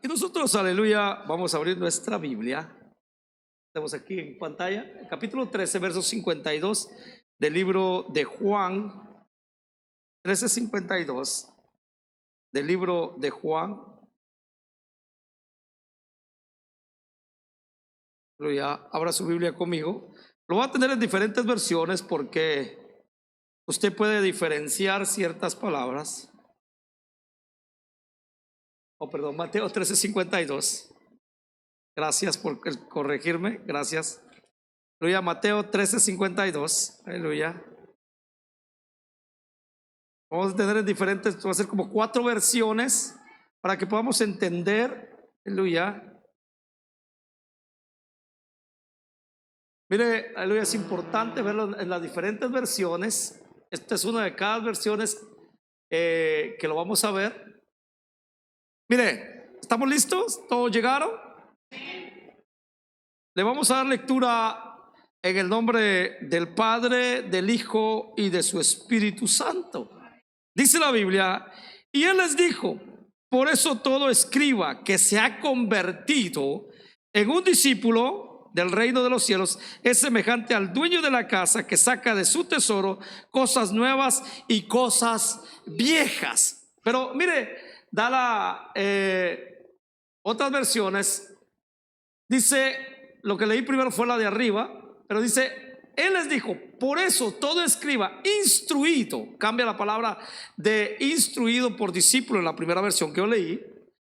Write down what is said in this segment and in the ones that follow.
Y nosotros, aleluya, vamos a abrir nuestra Biblia. Estamos aquí en pantalla, el capítulo 13, verso 52 del libro de Juan. 13:52 del libro de Juan. Aleluya, abra su Biblia conmigo. Lo va a tener en diferentes versiones porque usted puede diferenciar ciertas palabras. Mateo 13:52. Gracias por corregirme, gracias. Aleluya, Mateo 13:52. Aleluya. Vamos a tener en diferentes, va a ser como 4 versiones para que podamos entender. Aleluya. Mire, aleluya, es importante verlo en las diferentes versiones. Esta es una de cada versiones que lo vamos a ver. Mire, ¿estamos listos? ¿Todos llegaron? Le vamos a dar lectura en el nombre del Padre, del Hijo y de su Espíritu Santo. Dice la Biblia, y él les dijo: por eso todo escriba que se ha convertido en un discípulo del reino de los cielos es semejante al dueño de la casa que saca de su tesoro cosas nuevas y cosas viejas. Pero mire, da otras versiones. Dice, lo que leí primero fue la de arriba, pero dice, él les dijo: por eso todo escriba instruido, cambia la palabra de instruido por discípulo en la primera versión que yo leí,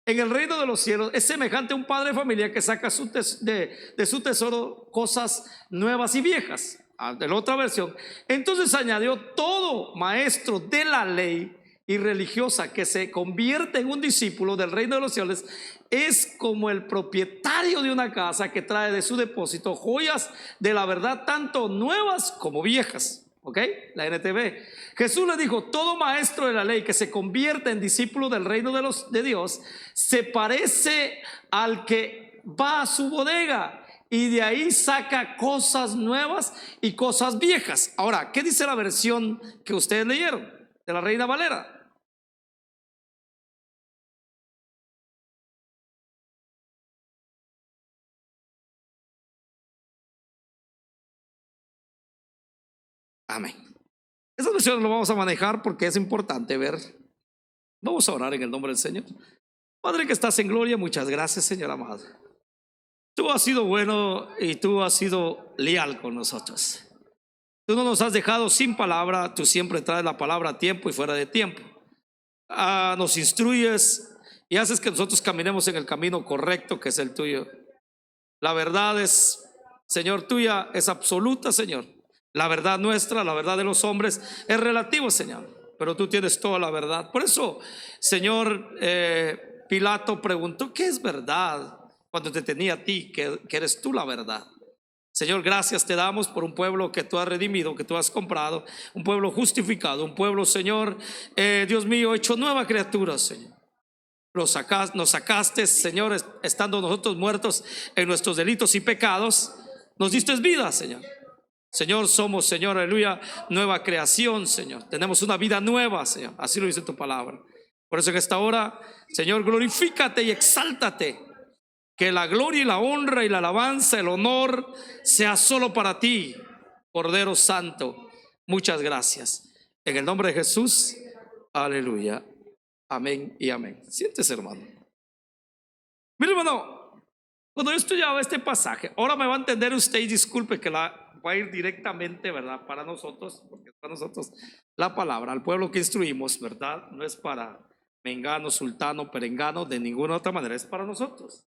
en el reino de los cielos es semejante a un padre de familia que saca de su tesoro cosas nuevas y viejas. De la otra versión, entonces añadió: todo maestro de la ley y religiosa que se convierte en un discípulo del reino de los cielos es como el propietario de una casa que trae de su depósito joyas de la verdad, tanto nuevas como viejas. ¿Ok? La NTV. Jesús le dijo: todo maestro de la ley que se convierte en discípulo del reino de Dios se parece al que va a su bodega y de ahí saca cosas nuevas y cosas viejas. Ahora, ¿qué dice la versión que ustedes leyeron de la Reina Valera? Amén. Esas versiones lo vamos a manejar porque es importante ver. Vamos a orar en el nombre del Señor. Padre que estás en gloria, muchas gracias, Señor amado. Tú has sido bueno y tú has sido leal con nosotros. Tú no nos has dejado sin palabra. Tú siempre traes la palabra a tiempo y fuera de tiempo. Nos instruyes y haces que nosotros caminemos en el camino correcto, que es el tuyo. La verdad es, Señor, tuya, es absoluta, Señor. La verdad nuestra, la verdad de los hombres es relativo, Señor, pero tú tienes toda la verdad. Por eso, Señor, Pilato preguntó: ¿qué es verdad? Cuando te tenía a ti, que eres tú la verdad. Señor, gracias te damos por un pueblo que tú has redimido, que tú has comprado, un pueblo justificado, un pueblo, Señor, Dios mío, hecho nueva criatura, Señor. Nos sacaste, Señor, estando nosotros muertos en nuestros delitos y pecados, nos diste vida, Señor. Señor, somos, Señor, aleluya, nueva creación, Señor. Tenemos una vida nueva, Señor. Así lo dice tu palabra. Por eso en esta hora, Señor, glorifícate y exáltate. Que la gloria y la honra y la alabanza, el honor sea solo para ti, Cordero Santo. Muchas gracias. En el nombre de Jesús, aleluya. Amén y amén. Siéntese, hermano. Mire, hermano, cuando yo estudiaba este pasaje, ahora me va a entender usted, y disculpe que va a ir directamente, ¿verdad? Para nosotros, porque es para nosotros la palabra, al pueblo que instruimos, ¿verdad? No es para mengano, sultano, perengano, de ninguna otra manera, es para nosotros.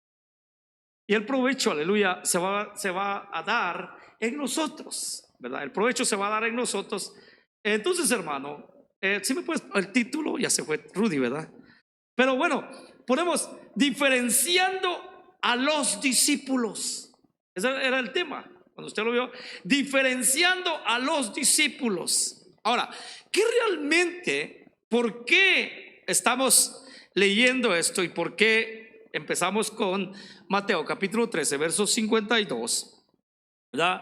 Y el provecho, aleluya, se va a dar en nosotros, ¿verdad? El provecho se va a dar en nosotros. Entonces, hermano, si me puedes, el título ya se fue Rudy, ¿verdad? Pero bueno, ponemos diferenciando a los discípulos. Ese era el tema, cuando usted lo vio, diferenciando a los discípulos. Ahora, ¿qué realmente, por qué estamos leyendo esto y por qué empezamos con Mateo capítulo 13, verso 52, ¿verdad?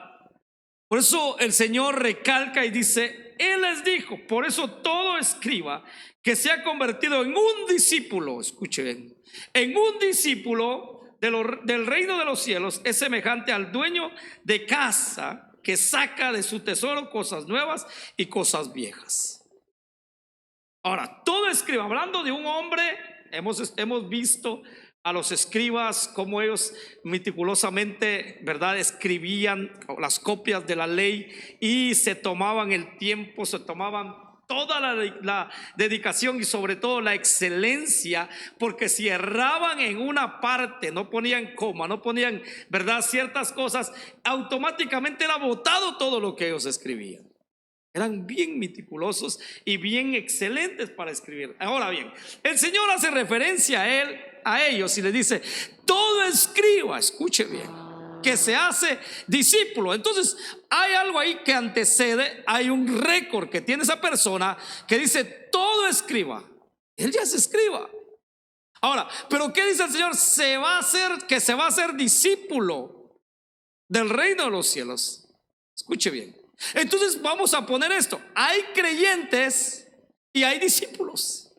Por eso el Señor recalca y dice: Él les dijo, por eso todo escriba que se ha convertido en un discípulo, escuche bien, en un discípulo del reino de los cielos es semejante al dueño de casa que saca de su tesoro cosas nuevas y cosas viejas. Ahora, todo escriba, hablando de un hombre, hemos visto a los escribas como ellos meticulosamente, ¿verdad?, escribían las copias de la ley y se tomaban el tiempo, se tomaban toda la dedicación y sobre todo la excelencia, porque si erraban en una parte, no ponían coma, no ponían, ¿verdad?, ciertas cosas, automáticamente era botado todo lo que ellos escribían. Eran bien meticulosos y bien excelentes para escribir. Ahora bien, el Señor hace referencia a ellos y le dice: todo escriba, escuche bien, que se hace discípulo. Entonces hay algo ahí que antecede, hay un récord que tiene esa persona que dice: todo escriba. Él ya es escriba. Ahora, pero ¿qué dice el Señor? Se va a hacer discípulo del reino de los cielos. Escuche bien. Entonces vamos a poner esto: hay creyentes y hay discípulos.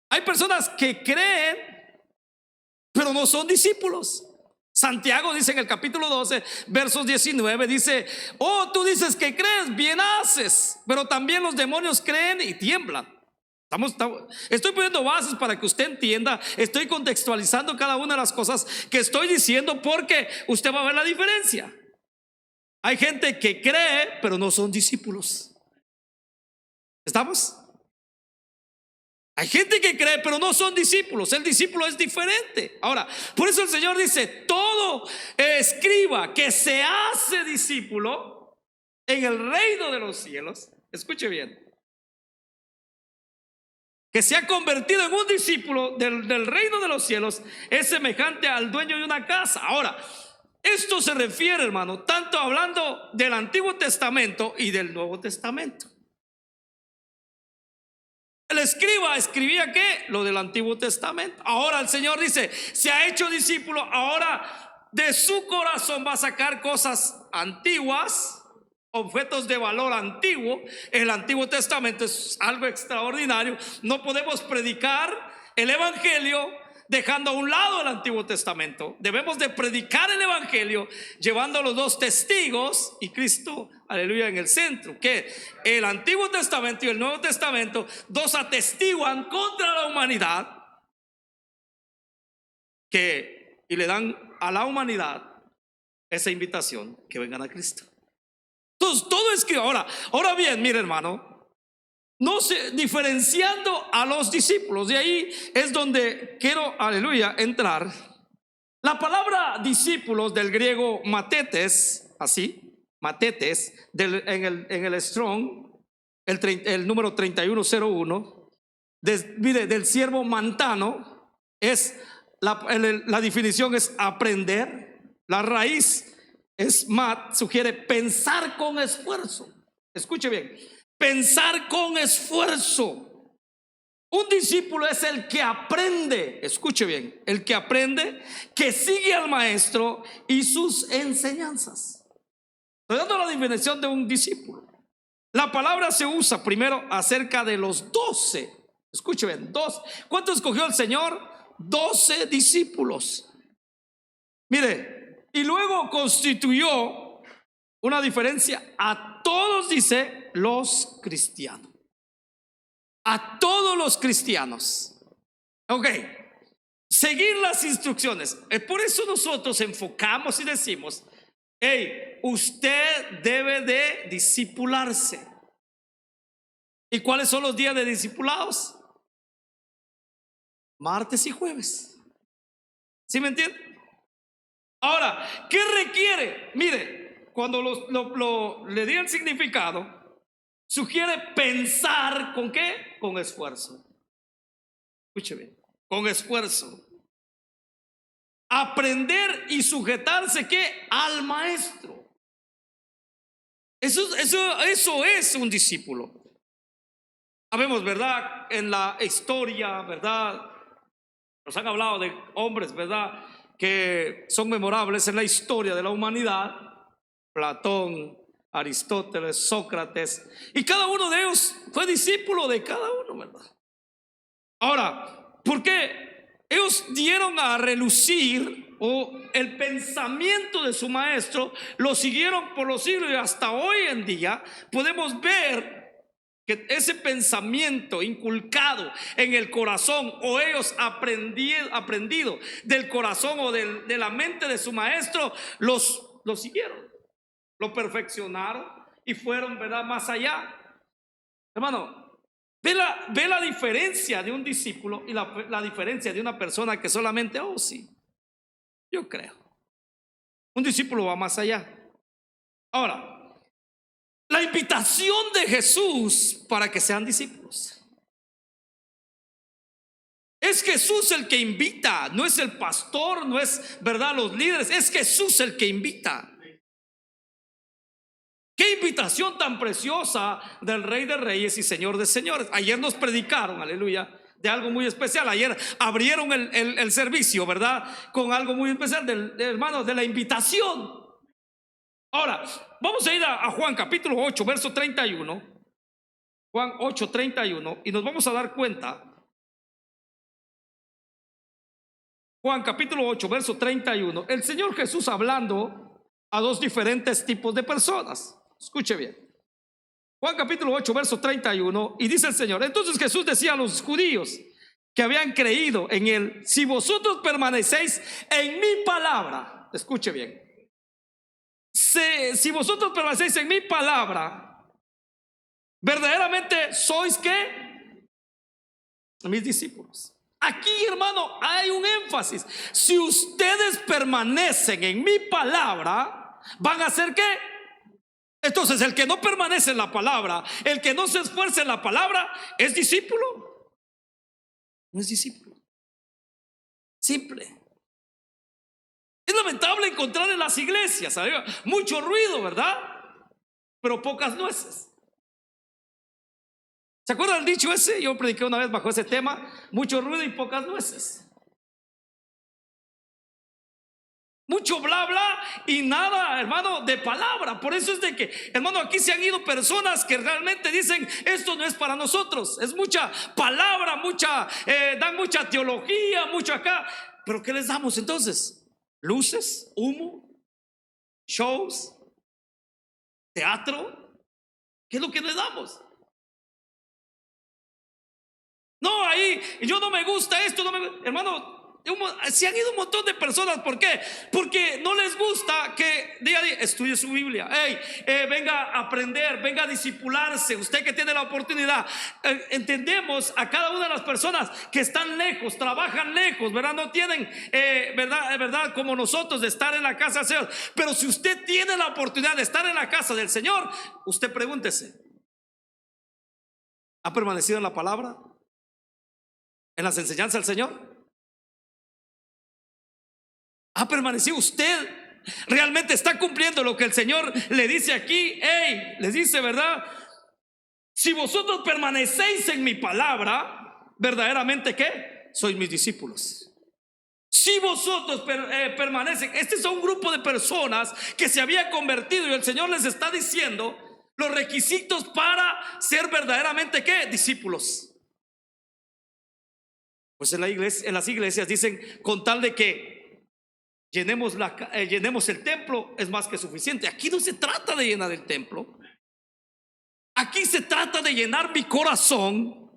Hay personas que creen pero no son discípulos. Santiago dice en el capítulo 12 versos 19, dice: oh, tú dices que crees, bien haces, pero también los demonios creen y tiemblan. Estoy poniendo bases para que usted entienda. Estoy contextualizando cada una de las cosas que estoy diciendo, porque usted va a ver la diferencia. Hay gente que cree pero no son discípulos. ¿Estamos? Hay gente que cree pero no son discípulos. El discípulo es diferente. Ahora, por eso el Señor dice: todo escriba que se hace discípulo en el reino de los cielos, escuche bien, que se ha convertido en un discípulo del reino de los cielos, es semejante al dueño de una casa. Ahora, esto se refiere, hermano, tanto hablando del Antiguo Testamento y del Nuevo Testamento. El escriba escribía ¿qué? Lo del Antiguo Testamento. Ahora el Señor dice: se ha hecho discípulo, ahora de su corazón va a sacar cosas antiguas, objetos de valor antiguo. El Antiguo Testamento es algo extraordinario. No podemos predicar el evangelio dejando a un lado el Antiguo Testamento. Debemos de predicar el evangelio llevando a los dos testigos y Cristo, aleluya, en el centro. Que el Antiguo Testamento y el Nuevo Testamento, dos atestiguan contra la humanidad, y le dan a la humanidad esa invitación, que vengan a Cristo. Entonces todo es que ahora bien, mire, hermano, no sé, diferenciando a los discípulos, de ahí es donde quiero, aleluya, entrar. La palabra discípulos del griego matetes, así, matetes, en el Strong, el número 3101, mire, del siervo mantano, es la definición es aprender. La raíz es mat, sugiere pensar con esfuerzo. Escuche bien: pensar con esfuerzo. Un discípulo es el que aprende, escuche bien, el que aprende, que sigue al maestro y sus enseñanzas. Estoy dando la definición de un discípulo. La palabra se usa primero acerca de los 12. Escuche bien, 12. ¿Cuánto escogió el Señor? 12 discípulos. Mire, y luego constituyó una diferencia a todos, dice, los cristianos. A todos los cristianos. Ok, seguir las instrucciones. Por eso nosotros enfocamos y decimos: hey, usted debe de discipularse. ¿Y cuáles son los días de discipulados? Martes y jueves. ¿Sí me entiende? Ahora, ¿qué requiere? Mire, cuando le di el significado, sugiere pensar ¿con qué? Con esfuerzo. Escuche bien, con esfuerzo. Aprender y sujetarse ¿qué? Al maestro. Eso es un discípulo. Sabemos, ¿verdad? En la historia, ¿verdad? Nos han hablado de hombres, ¿verdad?, que son memorables en la historia de la humanidad. Platón, Aristóteles, Sócrates, y cada uno de ellos fue discípulo de cada uno, ¿verdad? Ahora, ¿por qué? Ellos dieron a relucir o el pensamiento de su maestro, lo siguieron por los siglos y hasta hoy en día podemos ver que ese pensamiento inculcado en el corazón o ellos aprendido del corazón o de la mente de su maestro, lo siguieron, lo perfeccionaron y fueron, ¿verdad?, más allá. Hermano, ve la diferencia de un discípulo y la diferencia de una persona que solamente, oh sí, yo creo. Un discípulo va más allá. Ahora, la invitación de Jesús para que sean discípulos. Es Jesús el que invita, no es el pastor, no es, ¿verdad?, los líderes, es Jesús el que invita. Qué invitación tan preciosa del Rey de Reyes y Señor de Señores. Ayer nos predicaron, aleluya, de algo muy especial. Ayer abrieron el servicio, ¿verdad?, con algo muy especial hermanos, de la invitación. Ahora, vamos a ir a Juan capítulo 8, verso 31. Juan 8, 31, y nos vamos a dar cuenta. Juan capítulo 8, verso 31. El Señor Jesús hablando a dos diferentes tipos de personas. Escuche bien. Juan capítulo 8, verso 31, y dice el Señor: entonces Jesús decía a los judíos que habían creído en él: si vosotros permanecéis en mi palabra, escuche bien, si vosotros permanecéis en mi palabra, verdaderamente sois ¿qué? Mis discípulos. Aquí, hermano, hay un énfasis. Si ustedes permanecen en mi palabra, ¿van a hacer qué? Entonces el que no permanece en la palabra, el que no se esfuerza en la palabra, ¿es discípulo? No es discípulo. Simple. Es lamentable encontrar en las iglesias, ¿sabes?, mucho ruido, ¿verdad?, pero pocas nueces. ¿Se acuerdan del dicho ese? Yo prediqué una vez bajo ese tema: mucho ruido y pocas nueces. Mucho bla bla y nada, hermano, de palabra. Por eso es de que, hermano, aquí se han ido personas que realmente dicen: esto no es para nosotros. Es mucha palabra, dan mucha teología, mucho acá. Pero ¿qué les damos entonces? Luces, humo, shows, teatro. ¿Qué es lo que les damos? No, ahí yo no me gusta esto, hermano. Se han ido un montón de personas. ¿Por qué? Porque no les gusta que día a día estudie su Biblia. Venga a aprender, venga a discipularse. Usted que tiene la oportunidad. Entendemos a cada una de las personas que están lejos, trabajan lejos, ¿verdad? No tienen, verdad, como nosotros, de estar en la casa del Señor. Pero si usted tiene la oportunidad de estar en la casa del Señor, usted pregúntese: ¿ha permanecido en la palabra? ¿En las enseñanzas del Señor? ¿Ha permanecido usted? ¿Realmente está cumpliendo lo que el Señor le dice aquí? Les dice, ¿verdad? Si vosotros permanecéis en mi palabra, verdaderamente ¿qué? Sois mis discípulos. Si vosotros permanecen. Este es un grupo de personas que se había convertido, y el Señor les está diciendo los requisitos para ser verdaderamente ¿qué? Discípulos. Pues en las iglesias dicen: con tal de que llenemos el templo, es más que suficiente. Aquí no se trata de llenar el templo. Aquí se trata de llenar mi corazón.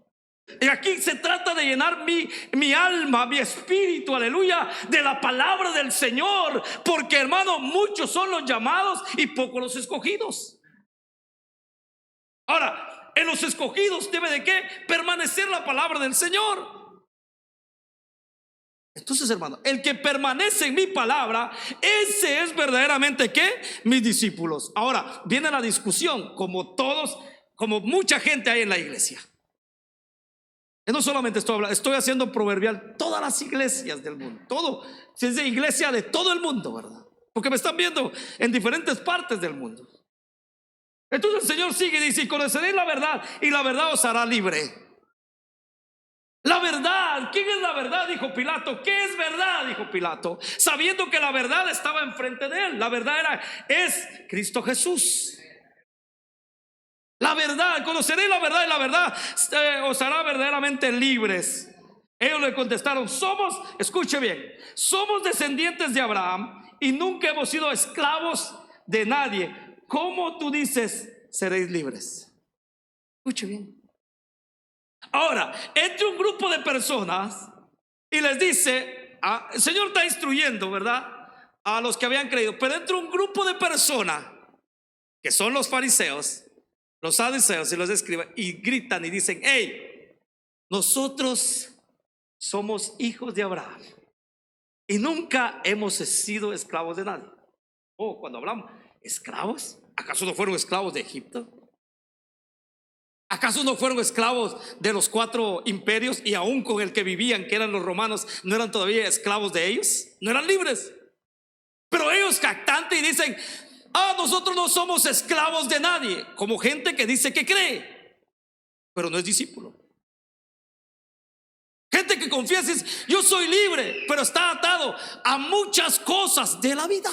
Y aquí se trata de llenar mi alma, mi espíritu, aleluya, de la palabra del Señor. Porque, hermano, muchos son los llamados y pocos los escogidos. Ahora, en los escogidos debe de ¿qué? Permanecer la palabra del Señor. Entonces, hermano, el que permanece en mi palabra, ese es verdaderamente ¿qué? Mis discípulos. Ahora viene la discusión, como mucha gente hay en la iglesia. No solamente estoy haciendo proverbial todas las iglesias del mundo. Todo, si es de iglesia de todo el mundo, ¿verdad? Porque me están viendo en diferentes partes del mundo. Entonces el Señor sigue y dice: y conoceréis la verdad, y la verdad os hará libre. La verdad, ¿quién es la verdad?, dijo Pilato. ¿Qué es verdad?, dijo Pilato, sabiendo que la verdad estaba enfrente de él. La verdad es Cristo Jesús. La verdad, conoceréis la verdad y la verdad os hará verdaderamente libres. Ellos le contestaron, somos, escuche bien, somos descendientes de Abraham y nunca hemos sido esclavos de nadie. ¿Cómo tú dices, seréis libres? Escuche bien. Ahora, entre un grupo de personas y les dice, el Señor está instruyendo, ¿verdad?, a los que habían creído, pero entre un grupo de personas que son los fariseos, los saduceos y los escribas, y gritan y dicen, hey, nosotros somos hijos de Abraham y nunca hemos sido esclavos de nadie. Cuando hablamos, ¿esclavos? ¿Acaso no fueron esclavos de Egipto? ¿Acaso no fueron esclavos de los 4 imperios y aún con el que vivían, que eran los romanos, no eran todavía esclavos de ellos? No eran libres. Pero ellos jactantes y dicen, nosotros no somos esclavos de nadie, como gente que dice que cree, pero no es discípulo. Gente que confiesa, yo soy libre, pero está atado a muchas cosas de la vida.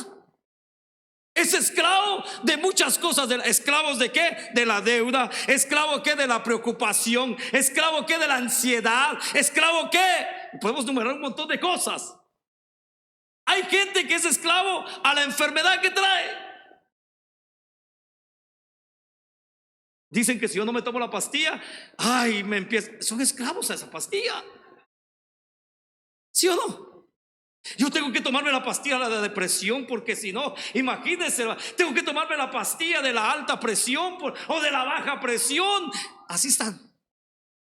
Es esclavo de muchas cosas. ¿Esclavos de qué? De la deuda. ¿Esclavo qué? De la preocupación. ¿Esclavo qué? De la ansiedad. ¿Esclavo qué? Podemos numerar un montón de cosas. Hay gente que es esclavo a la enfermedad que trae. Dicen que si yo no me tomo la pastilla, son esclavos a esa pastilla. ¿Sí o no? Yo tengo que tomarme la pastilla de la depresión, porque si no, imagínense, tengo que tomarme la pastilla de la alta presión o de la baja presión. Así están.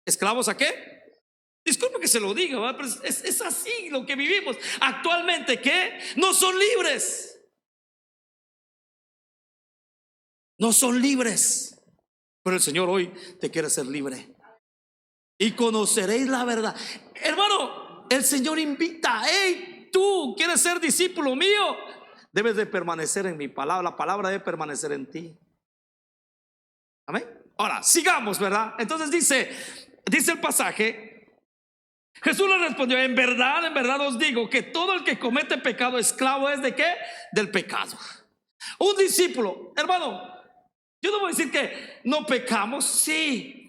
¿Esclavos a qué? Disculpe que se lo diga, ¿verdad? Pero es así lo que vivimos actualmente. ¿Qué? No son libres. No son libres. Pero el Señor hoy te quiere hacer libre. Y conoceréis la verdad. Hermano, el Señor invita. Hey, tú quieres ser discípulo mío, debes de permanecer en mi palabra. La palabra debe permanecer en ti. Amén. Ahora, sigamos, ¿verdad? Entonces dice el pasaje, Jesús le respondió, en verdad os digo que todo el que comete pecado, esclavo es ¿de qué? Del pecado. Un discípulo, hermano, yo no voy a decir que no pecamos, sí.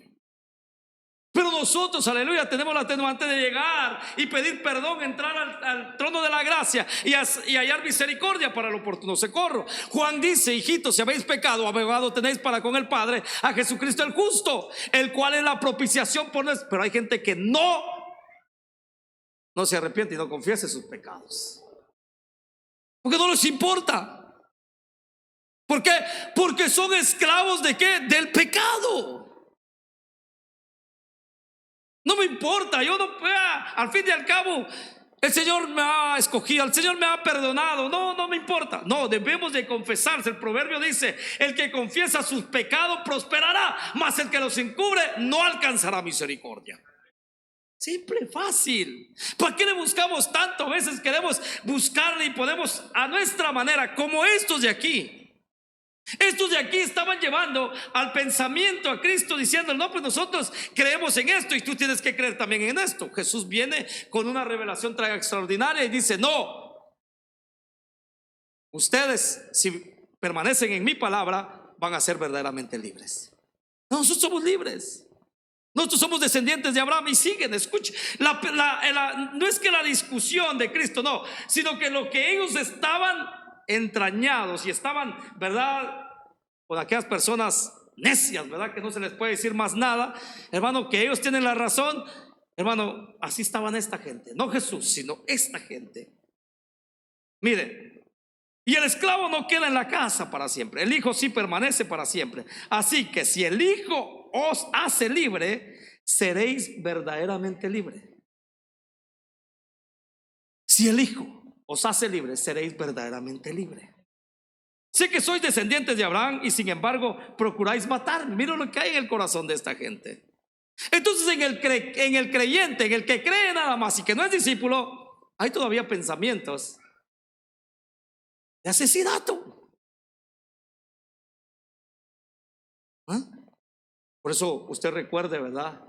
Pero nosotros, aleluya, tenemos la atenuante de llegar y pedir perdón, entrar al trono de la gracia y hallar misericordia para el oportuno socorro. Juan dice, hijitos, si habéis pecado, abogado tenéis para con el Padre, a Jesucristo el justo, el cual es la propiciación por nosotros. Pero hay gente que no se arrepiente y no confiesa sus pecados, porque no les importa. ¿Por qué? Porque son esclavos ¿de qué? Del pecado. No me importa, yo no, al fin y al cabo el Señor me ha escogido, el Señor me ha perdonado. No me importa. No, debemos de confesarse. El proverbio dice, el que confiesa sus pecados prosperará, mas el que los encubre no alcanzará misericordia. Simple, fácil. ¿Para qué le buscamos tanto? A veces queremos buscarle y podemos a nuestra manera, como estos de aquí. Estos de aquí estaban llevando al pensamiento a Cristo, diciendo, no, pues nosotros creemos en esto y tú tienes que creer también en esto. Jesús viene con una revelación extraordinaria y dice, no, ustedes si permanecen en mi palabra van a ser verdaderamente libres. Nosotros somos libres. Nosotros somos descendientes de Abraham y siguen, escuchen, no es que la discusión de Cristo, no, sino que lo que ellos estaban entrañados y estaban, ¿verdad?, con aquellas personas necias, ¿verdad?, que no se les puede decir más nada, hermano, que ellos tienen la razón, hermano, así estaban esta gente, no Jesús, sino esta gente. Mire, y el esclavo no queda en la casa para siempre, el Hijo sí permanece para siempre. Así que si el Hijo os hace libre, seréis verdaderamente libre. Si el Hijo os hace libre, seréis verdaderamente libre. Sé que sois descendientes de Abraham y sin embargo procuráis matarme. Mira lo que hay en el corazón de esta gente. Entonces en el creyente, en el que cree nada más y que no es discípulo, hay todavía pensamientos de asesinato. Por eso usted recuerde, ¿verdad?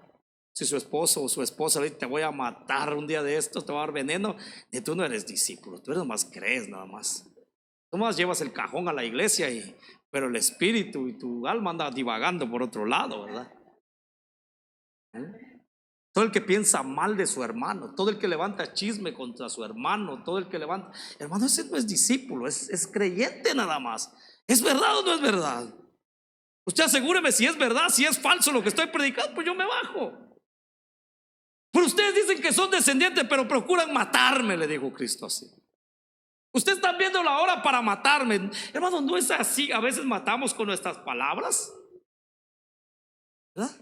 Si su esposo o su esposa le dice, te voy a matar un día de estos, te voy a dar veneno, y tú no eres discípulo, tú eres más crees nada más. Tú más llevas el cajón a la iglesia y pero el espíritu y tu alma anda divagando por otro lado, ¿verdad? Todo el que piensa mal de su hermano, todo el que levanta chisme contra su hermano, todo el que levanta, hermano, ese no es discípulo, es creyente nada más. ¿Es verdad o no es verdad? Usted asegúreme si es verdad, si es falso lo que estoy predicando, pues yo me bajo. Pero ustedes dicen que son descendientes, pero procuran matarme, le dijo Cristo así. Ustedes están viendo la hora para matarme. Hermano, no es así. A veces matamos con nuestras palabras, ¿verdad?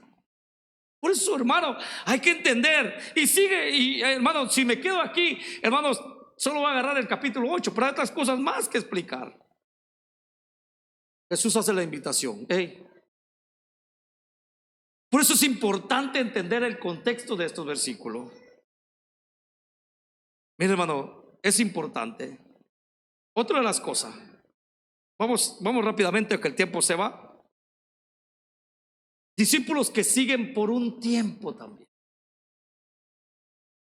Por eso, hermano, hay que entender. Y sigue, y hermano, si me quedo aquí, hermanos, solo voy a agarrar el capítulo 8, pero hay otras cosas más que explicar. Jesús hace la invitación. Hey. Por eso es importante entender el contexto de estos versículos. Mire, hermano, es importante. Otra de las cosas, vamos rápidamente, que el tiempo se va. Discípulos que siguen por un tiempo también.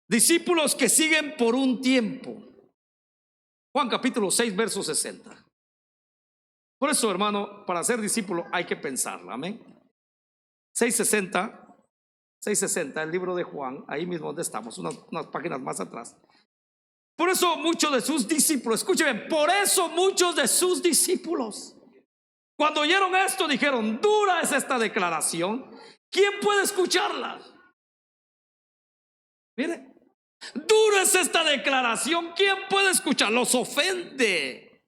Discípulos que siguen por un tiempo. Juan capítulo 6, verso 60. Por eso, hermano, para ser discípulo hay que pensarla, amén. 660, el libro de Juan, ahí mismo donde estamos, unas páginas más atrás. Por eso muchos de sus discípulos, escúcheme, por eso muchos de sus discípulos, cuando oyeron esto, dijeron: dura es esta declaración, ¿quién puede escucharla? Mire, dura es esta declaración, ¿quién puede escucharla? Los ofende.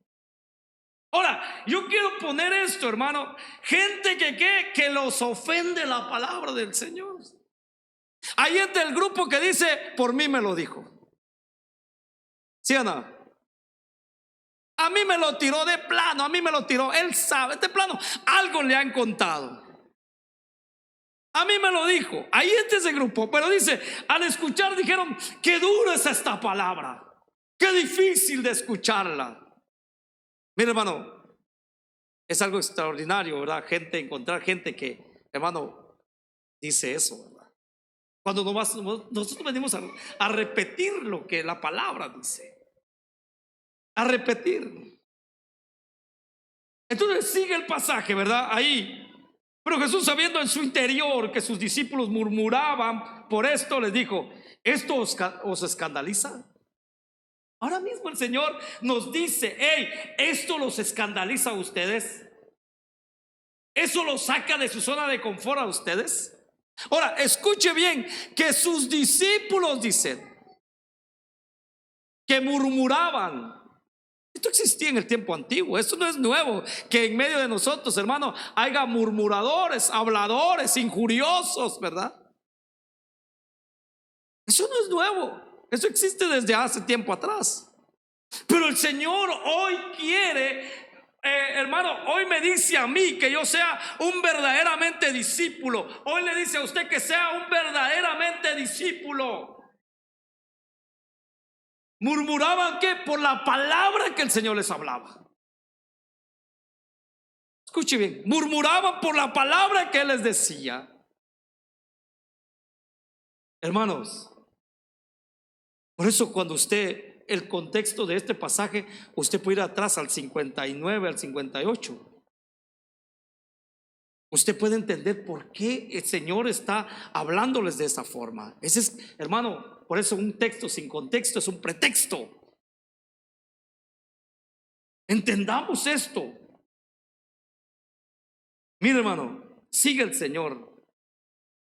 Ahora, yo quiero poner esto, hermano. Gente que los ofende la palabra del Señor. Hay gente del grupo que dice: por mí me lo dijo. ¿Sí o no? A mí me lo tiró de plano, a mí me lo tiró. Él sabe, de plano, algo le han contado. A mí me lo dijo. Ahí está ese grupo, pero dice, al escuchar dijeron: qué dura es esta palabra, qué difícil de escucharla. Mira, hermano, es algo extraordinario, ¿verdad? Encontrar gente que, hermano, dice eso, ¿verdad? Cuando nosotros venimos a repetir lo que la palabra dice, a repetir. Entonces sigue el pasaje, ¿verdad? Ahí. Pero Jesús, sabiendo en su interior que sus discípulos murmuraban por esto, les dijo: ¿esto os escandaliza? Ahora mismo el Señor nos dice: hey, ¿esto los escandaliza a ustedes? ¿Eso los saca de su zona de confort a ustedes? Ahora, escuche bien, que sus discípulos dicen que murmuraban. Esto existía en el tiempo antiguo, esto no es nuevo, que en medio de nosotros, hermano, haya murmuradores, habladores, injuriosos, ¿verdad? Eso no es nuevo, eso existe desde hace tiempo atrás. Pero el Señor hoy quiere, hermano, hoy me dice a mí que yo sea un verdaderamente discípulo. Hoy le dice a usted que sea un verdaderamente discípulo. Murmuraban que por la palabra que el Señor les hablaba. Escuche bien, murmuraban por la palabra que Él les decía. Hermanos, por eso cuando usted, el contexto de este pasaje, usted puede ir atrás al 59, al 58. Usted puede entender por qué el Señor está hablándoles de esa forma. Ese es, hermano, por eso un texto sin contexto es un pretexto. Entendamos esto. Mire, hermano, sigue el Señor.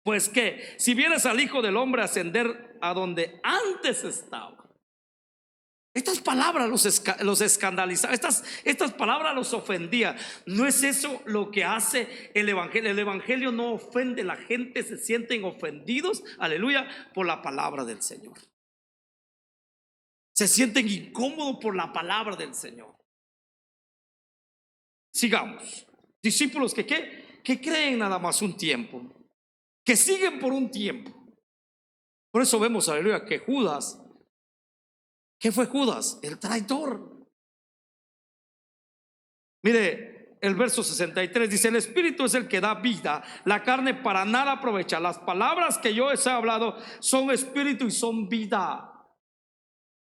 Pues que si vienes al Hijo del Hombre a ascender a donde antes estaba. Estas palabras los escandalizaban, estas palabras los ofendían. No es eso lo que hace el Evangelio. El Evangelio no ofende, la gente se sienten ofendidos, aleluya, por la palabra del Señor. Se sienten incómodos por la palabra del Señor. Sigamos. Discípulos que creen nada más un tiempo, que siguen por un tiempo. Por eso vemos, aleluya, que Judas, ¿qué fue Judas? El traidor. Mire, el verso 63 dice: el Espíritu es el que da vida, la carne para nada aprovecha. Las palabras que yo os he hablado son espíritu y son vida.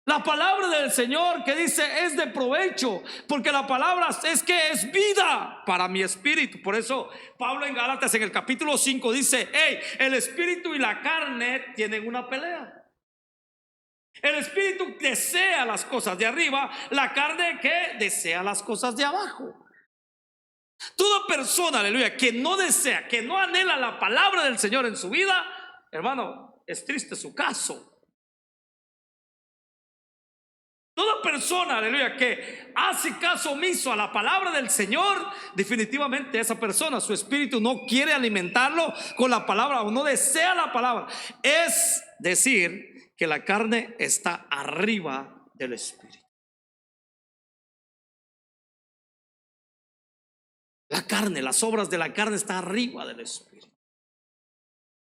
La palabra del Señor que dice es de provecho, porque la palabra es que es vida para mi espíritu. Por eso Pablo en Gálatas en el capítulo 5 dice: hey, el espíritu y la carne tienen una pelea. El espíritu desea las cosas de arriba, la carne que desea las cosas de abajo. Toda persona, aleluya, que no desea, que no anhela la palabra del Señor en su vida, hermano, es triste su caso. Toda persona, aleluya, que hace caso omiso a la palabra del Señor, definitivamente esa persona, su espíritu no quiere alimentarlo con la palabra o no desea la palabra. Es decir, que la carne está arriba del espíritu. La carne, las obras de la carne están arriba del espíritu.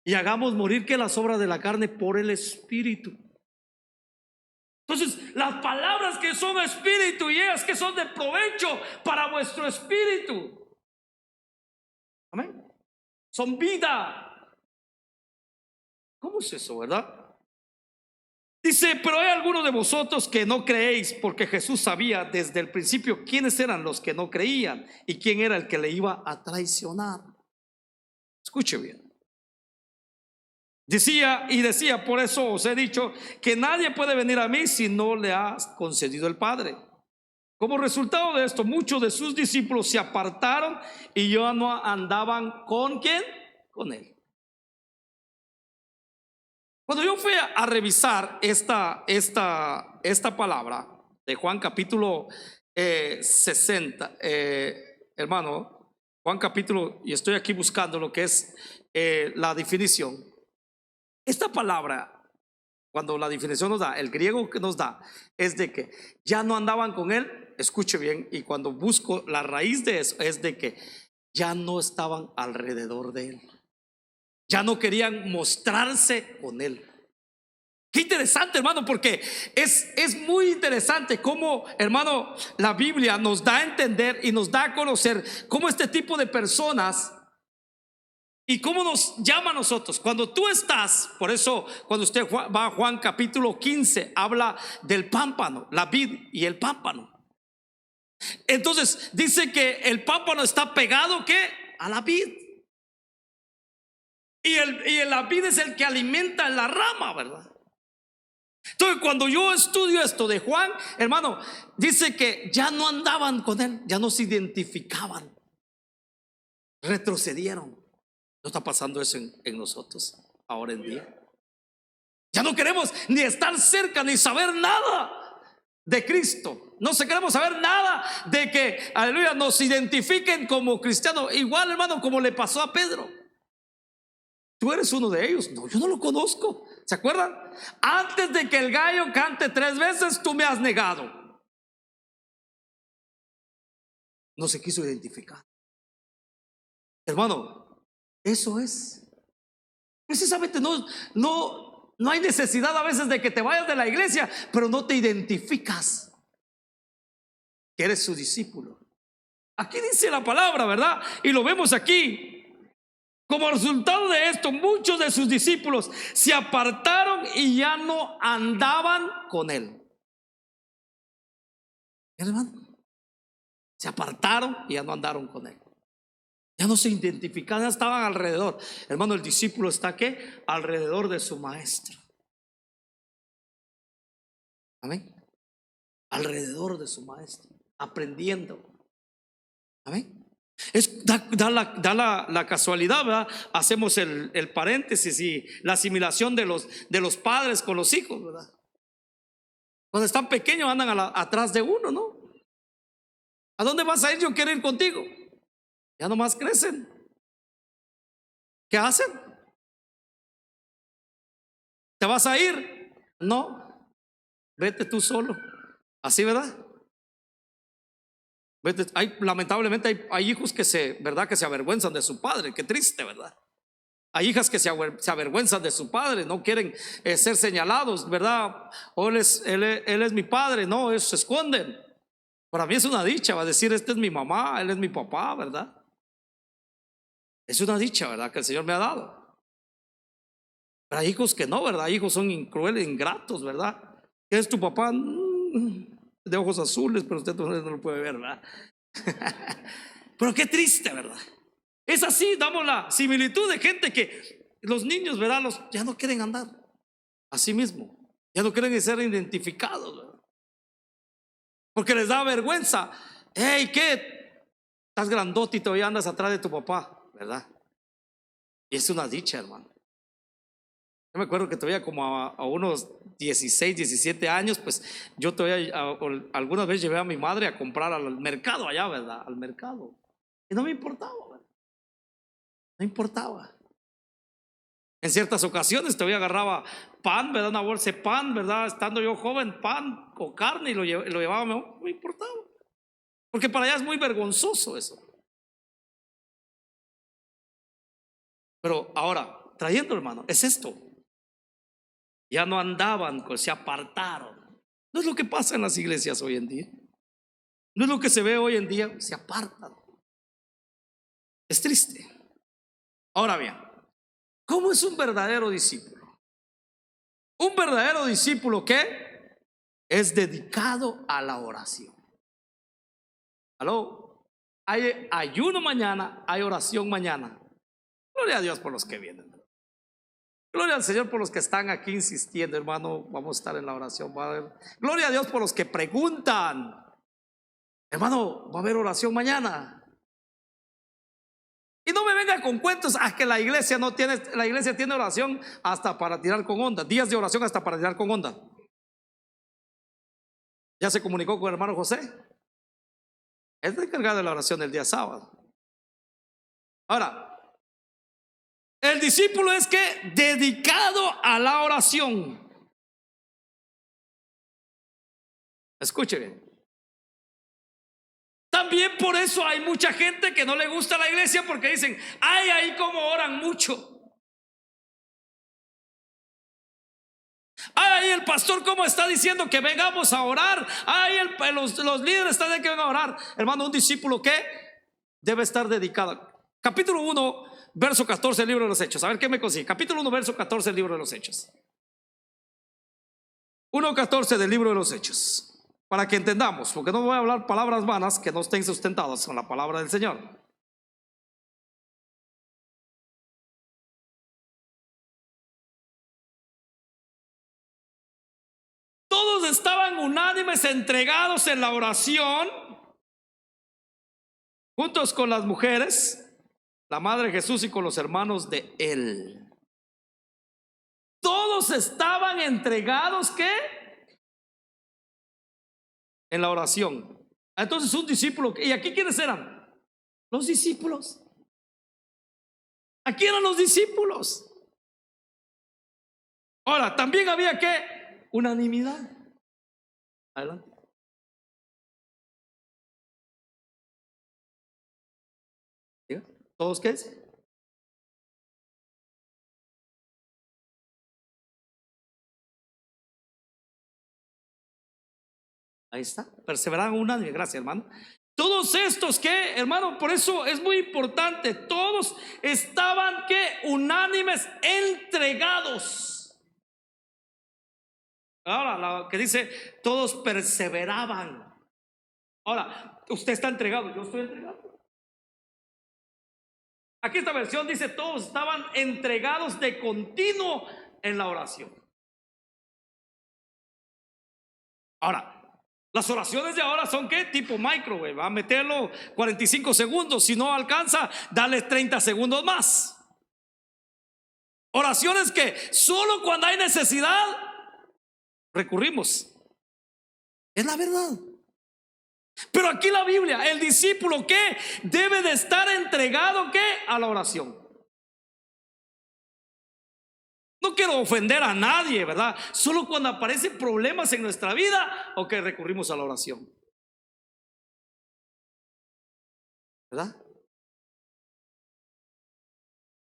Y hagamos morir que las obras de la carne por el espíritu. Entonces, las palabras que son espíritu y ellas que son de provecho para vuestro espíritu, amén, son vida. ¿Cómo es eso, verdad? Dice: pero hay algunos de vosotros que no creéis, porque Jesús sabía desde el principio quiénes eran los que no creían y quién era el que le iba a traicionar. Escuche bien. Decía, por eso os he dicho que nadie puede venir a mí si no le ha concedido el Padre. Como resultado de esto, muchos de sus discípulos se apartaron y ya no andaban con ¿quién? Con él. Cuando yo fui a revisar esta palabra de Juan capítulo 60, hermano, Juan capítulo, y estoy aquí buscando lo que es la definición. Esta palabra, cuando la definición nos da, el griego que nos da, es de que ya no andaban con él. Escuche bien, y cuando busco la raíz de eso, es de que ya no estaban alrededor de él, ya no querían mostrarse con él. Qué interesante, hermano, porque es muy interesante cómo, hermano, la Biblia nos da a entender y nos da a conocer cómo este tipo de personas y cómo nos llama a nosotros. Cuando tú estás, por eso cuando usted va a Juan capítulo 15, habla del pámpano, la vid y el pámpano. Entonces dice que el pámpano está pegado ¿qué? A la vid. Y la vid es el que alimenta la rama, ¿verdad? Entonces cuando yo estudio esto de Juan, hermano, dice que ya no andaban con él, ya no se identificaban, retrocedieron. ¿No está pasando eso en nosotros ahora en día? Ya no queremos ni estar cerca ni saber nada de Cristo. No queremos saber nada de que, aleluya, nos identifiquen como cristianos. Igual, hermano, como le pasó a Pedro. Tú eres uno de ellos. No, yo no lo conozco. ¿Se acuerdan? Antes de que el gallo cante 3 veces, tú me has negado. No se quiso identificar. Hermano, eso es. Precisamente no hay necesidad a veces de que te vayas de la iglesia, pero no te identificas que eres su discípulo. Aquí dice la palabra, ¿verdad? Y lo vemos aquí. Como resultado de esto, muchos de sus discípulos se apartaron y ya no andaban con él. Hermano, se apartaron y ya no andaron con él. Ya no se identificaban, ya estaban alrededor. Hermano, el discípulo está ¿qué? Alrededor de su maestro. Amén. Alrededor de su maestro, aprendiendo. Amén. Da la casualidad, ¿verdad? Hacemos el paréntesis y la asimilación de los padres con los hijos, ¿verdad? Cuando están pequeños andan atrás de uno, ¿no? ¿A dónde vas a ir? Yo quiero ir contigo. Ya nomás crecen. ¿Qué hacen? ¿Te vas a ir? No, vete tú solo. Así, ¿verdad? Lamentablemente hay hijos ¿verdad? Que se avergüenzan de su padre. Qué triste, ¿verdad? Hay hijas que se avergüenzan de su padre, no quieren ser señalados, ¿verdad? O él es mi padre. No, ellos se esconden. Para mí es una dicha, va a decir: esta es mi mamá, él es mi papá, ¿verdad? Es una dicha, ¿verdad? Que el Señor me ha dado. Pero hay hijos que no, ¿verdad? Hay hijos son crueles, ingratos, ¿verdad? ¿Quién es tu papá? De ojos azules, pero usted no lo puede ver, ¿verdad? Pero qué triste, ¿verdad? Es así, damos la similitud de gente que los niños, ¿verdad? Ya no quieren andar así mismo, ya no quieren ser identificados, ¿verdad? Porque les da vergüenza. Hey, ¿qué? Estás grandote y todavía andas atrás de tu papá, ¿verdad? Y es una dicha, hermano. Yo me acuerdo que todavía como a unos 16, 17 años, pues yo todavía algunas veces llevé a mi madre a comprar al mercado allá, ¿verdad? Al mercado. Y no me importaba, ¿verdad? No importaba. En ciertas ocasiones todavía agarraba pan, ¿verdad? Una bolsa de pan, ¿verdad? Estando yo joven, pan o carne y lo llevaba, no me importaba. Porque para allá es muy vergonzoso eso. Pero ahora, trayendo, hermano, es esto. Ya no andaban, se apartaron. No es lo que pasa en las iglesias hoy en día. No es lo que se ve hoy en día, se apartan. Es triste. Ahora bien, ¿cómo es un verdadero discípulo? Un verdadero discípulo que es dedicado a la oración. ¿Aló? Hay ayuno mañana, hay oración mañana. Gloria a Dios por los que vienen. Gloria al Señor por los que están aquí insistiendo, hermano. Vamos a estar en la oración. Gloria a Dios por los que preguntan. Hermano, va a haber oración mañana. Y no me venga con cuentos, que la iglesia no tiene, la iglesia tiene oración hasta para tirar con onda, días de oración hasta para tirar con onda. ¿Ya se comunicó con el hermano José? Es el encargado de la oración del día sábado. Ahora, el discípulo es que dedicado a la oración. Escuche bien. También por eso hay mucha gente que no le gusta la iglesia, porque dicen, ay, ahí como oran mucho. Ay, el pastor cómo está diciendo que vengamos a orar. Ay, los líderes están de que vengan a orar. Hermano, un discípulo que debe estar dedicado. Capítulo 1, verso 14 del libro de los Hechos. A ver qué me consigue. Capítulo 1, verso 14 del libro de los Hechos. 1:14 del libro de los Hechos. Para que entendamos, porque no voy a hablar palabras vanas que no estén sustentadas con la palabra del Señor. Todos estaban unánimes, entregados en la oración, juntos con las mujeres, la madre de Jesús y con los hermanos de él. Todos estaban entregados, ¿qué? En la oración. Entonces un discípulo, ¿y aquí quiénes eran? Los discípulos. Aquí eran los discípulos. Ahora, también había ¿qué? Unanimidad. Adelante. ¿Todos qué es? Ahí está. Perseveraban unánime. Gracias, hermano. Todos estos que, hermano, por eso es muy importante. Todos estaban que unánimes, entregados. Ahora, lo que dice, todos perseveraban. Ahora, usted está entregado, yo estoy entregado. Aquí esta versión dice, todos estaban entregados de continuo en la oración. Ahora, las oraciones de ahora son ¿qué? Tipo microwave, va a meterlo 45 segundos, si no alcanza, dale 30 segundos más. Oraciones que solo cuando hay necesidad recurrimos. Es la verdad. Pero aquí la Biblia, el discípulo que debe de estar entregado ¿qué? A la oración. No quiero ofender a nadie, ¿verdad? Solo cuando aparecen problemas en nuestra vida, o que recurrimos a la oración, ¿verdad?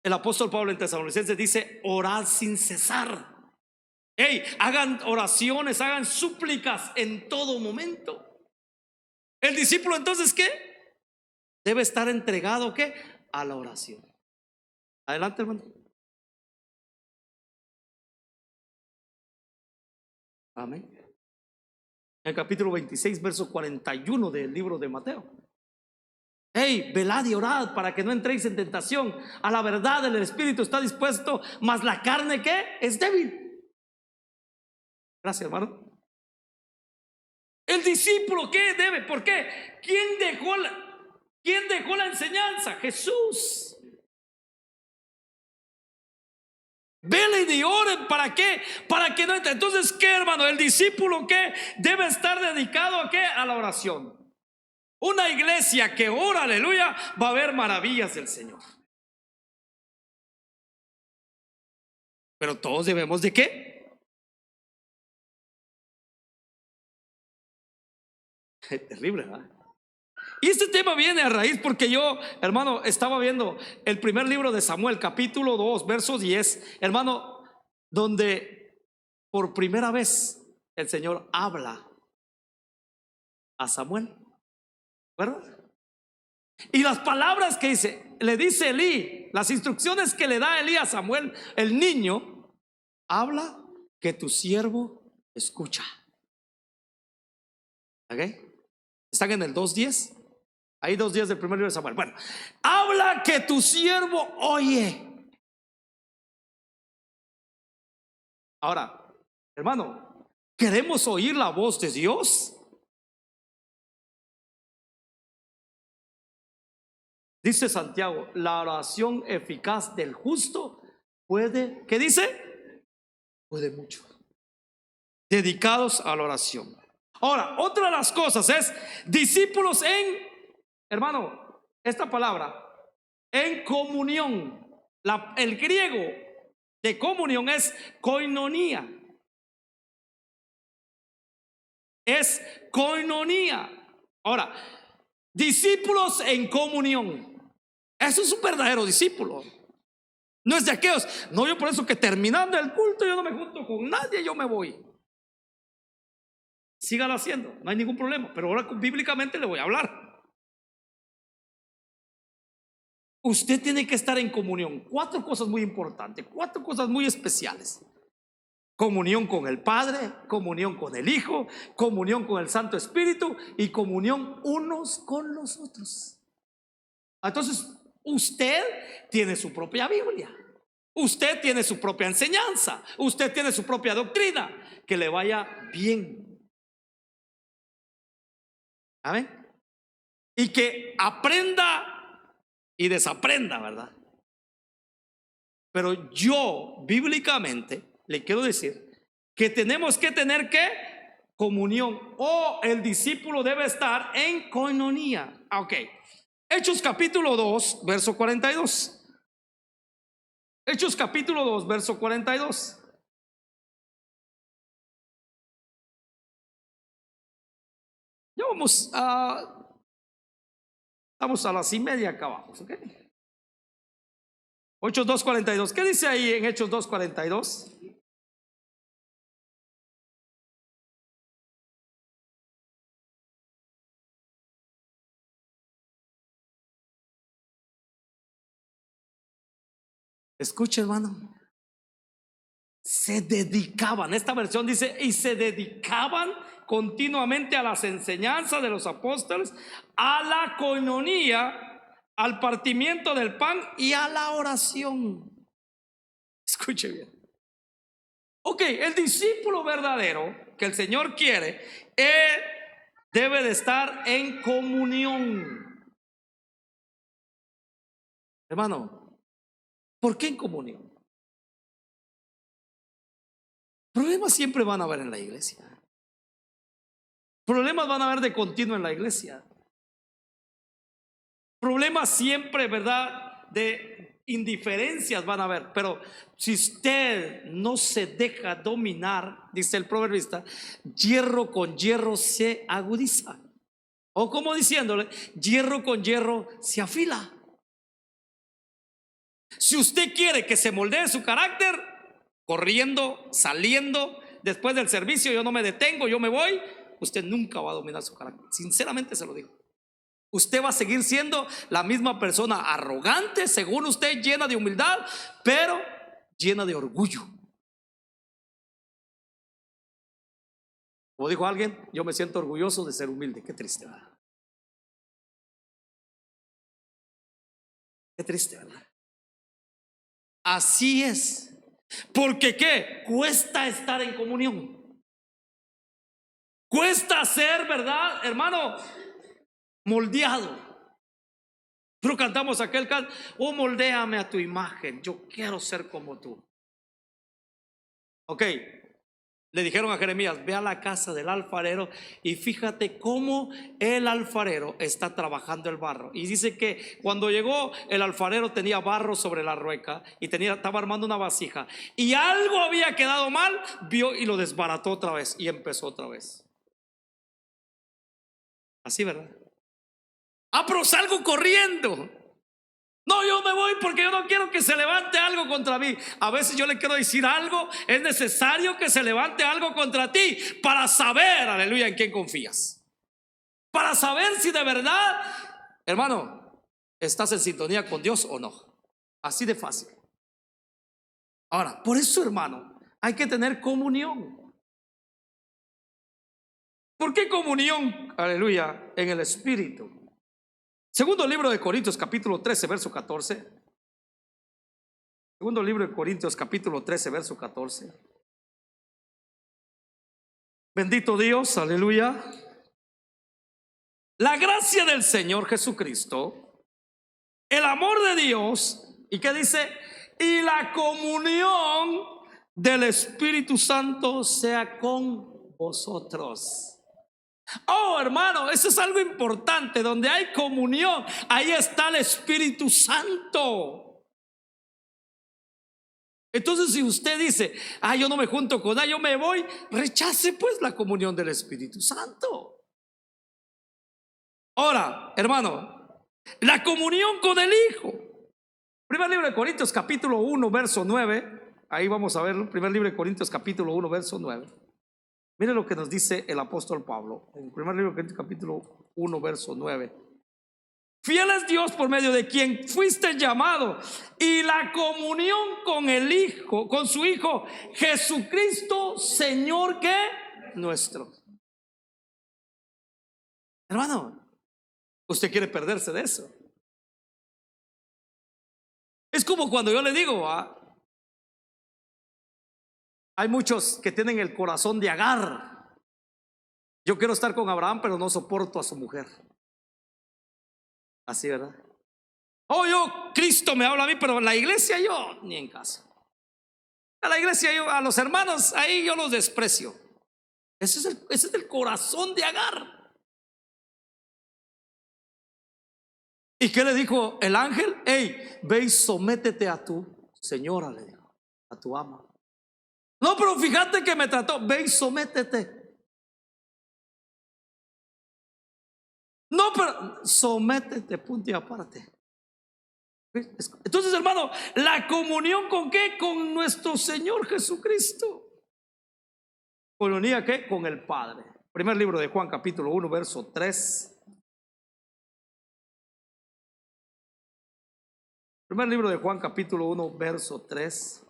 El apóstol Pablo en Tesalonicenses dice, orad sin cesar. Hey, hagan oraciones, hagan súplicas en todo momento. El discípulo entonces ¿qué? Debe estar entregado ¿qué? A la oración. Adelante, hermano. Amén. el capítulo 26, verso 41 del libro de Mateo. Hey, velad y orad para que no entréis en tentación. A la verdad el espíritu está dispuesto, mas la carne, ¿qué? Es débil. Gracias, hermano. El discípulo, ¿qué debe? ¿Por qué? ¿Quién dejó la enseñanza? Jesús. Velen y oren, ¿para qué? Para que no entre. Entonces, ¿qué, hermano? El discípulo, ¿qué? Debe estar dedicado ¿a qué? A la oración. Una iglesia que ora, aleluya, va a ver maravillas del Señor. Pero todos debemos ¿de qué? Es terrible, ¿verdad? Y este tema viene a raíz porque yo, hermano, estaba viendo el primer libro de Samuel, capítulo 2, verso 10, hermano, donde por primera vez el Señor habla a Samuel, ¿verdad? Y las palabras que le dice Elí, las instrucciones que le da Elí a Samuel, el niño, habla que tu siervo escucha. ¿Ok? ¿Están en el 2:10? Ahí 2:10 del primer libro de Samuel. Bueno, habla que tu siervo oye. Ahora, hermano, ¿queremos oír la voz de Dios? Dice Santiago, la oración eficaz del justo puede, ¿qué dice? Puede mucho. Dedicados a la oración. Ahora, otra de las cosas es discípulos hermano, esta palabra, en comunión. El griego de comunión es koinonía. Es koinonía. Ahora, discípulos en comunión. Eso es un verdadero discípulo. No es de aquellos. No, yo por eso que terminando el culto yo no me junto con nadie, yo me voy. Sígalo haciendo, no hay ningún problema. Pero ahora bíblicamente le voy a hablar. Usted tiene que estar en comunión. 4 cosas muy importantes, 4 cosas muy especiales. Comunión con el Padre, comunión con el Hijo, comunión con el Santo Espíritu y comunión unos con los otros. Entonces, usted tiene su propia Biblia, usted tiene su propia enseñanza, usted tiene su propia doctrina. Que le vaya bien. ¿Amén? Y que aprenda y desaprenda, ¿verdad? Pero yo bíblicamente le quiero decir que tenemos que tener ¿qué? Comunión, o el discípulo debe estar en koinonía. Ok, Hechos capítulo 2 verso 42. Hechos capítulo 2 verso 42. Ya vamos a las 1:30 acabamos, ¿ok? Hechos 2:42. ¿Qué dice ahí en Hechos 2:42? Escuche, hermano. Se dedicaban, esta versión dice, y se dedicaban continuamente a las enseñanzas de los apóstoles, a la koinonía, al partimiento del pan y a la oración. Escuche bien. Ok, el discípulo verdadero que el Señor quiere, él debe de estar en comunión. Hermano, ¿por qué en comunión? Problemas siempre van a haber en la iglesia. Problemas van a haber de continuo en la iglesia. Problemas siempre, ¿verdad? De indiferencias van a haber. Pero si usted no se deja dominar, dice el proverbista, hierro con hierro se agudiza. O como diciéndole, hierro con hierro se afila. Si usted quiere que se moldee su carácter, corriendo, saliendo, después del servicio yo no me detengo, yo me voy, usted nunca va a dominar su carácter. Sinceramente se lo digo. Usted va a seguir siendo la misma persona arrogante, según usted, llena de humildad, pero llena de orgullo. Como dijo alguien, yo me siento orgulloso de ser humilde. Qué triste, ¿verdad? Qué triste, ¿verdad? Así es. Porque ¿qué? Cuesta estar en comunión. Cuesta ser, ¿verdad, hermano? Moldeado. Pero cantamos aquel canto: oh, moldéame a tu imagen, yo quiero ser como tú. Ok, le dijeron a Jeremías: ve a la casa del alfarero y fíjate cómo el alfarero está trabajando el barro. Y dice que cuando llegó, el alfarero tenía barro sobre la rueca y estaba armando una vasija, y algo había quedado mal, vio y lo desbarató otra vez y empezó otra vez. Así, ¿verdad? Ah, pero salgo corriendo. No, yo me voy porque yo no quiero que se levante algo contra mí. A veces yo le quiero decir algo. Es necesario que se levante algo contra ti para saber, aleluya, en quién confías. Para saber si de verdad, hermano, estás en sintonía con Dios o no. Así de fácil. Ahora, por eso, hermano, hay que tener comunión. ¿Por qué comunión? Aleluya, en el Espíritu. Segundo libro de Corintios, capítulo 13, verso 14. Segundo libro de Corintios, capítulo 13, verso 14. Bendito Dios, aleluya. La gracia del Señor Jesucristo, el amor de Dios, ¿y qué dice? Y la comunión del Espíritu Santo sea con vosotros. Oh, hermano, eso es algo importante. Donde hay comunión, ahí está el Espíritu Santo. Entonces, si usted dice: ah, yo no me junto con nadie, yo me voy, rechace pues la comunión del Espíritu Santo. Ahora, hermano, la comunión con el Hijo. Primer libro de Corintios, capítulo 1, verso 9. Ahí vamos a verlo. Primer libro de Corintios, capítulo 1, verso 9. Mire lo que nos dice el apóstol Pablo en el primer libro de Corintios, capítulo 1, verso 9. Fiel es Dios por medio de quien fuiste llamado, y la comunión con el Hijo, con su Hijo Jesucristo, Señor, ¿qué? Nuestro. Hermano, usted quiere perderse de eso. Es como cuando yo le digo, hay muchos que tienen el corazón de Agar. Yo quiero estar con Abraham, pero no soporto a su mujer. Así, ¿verdad? Oh, Cristo me habla a mí, pero en la iglesia yo ni en caso. A la iglesia yo, a los hermanos ahí yo los desprecio. Ese es el corazón de Agar. ¿Y qué le dijo el ángel? Hey, ve y sométete a tu señora, le dijo, a tu ama. No, pero fíjate que me trató. Ve y sométete. No, pero sométete, punto y aparte. Entonces, hermano, la comunión ¿con qué? Con nuestro Señor Jesucristo. ¿Comunión qué? Con el Padre. Primer libro de Juan, capítulo 1, verso 3. Primer libro de Juan, capítulo 1, verso 3.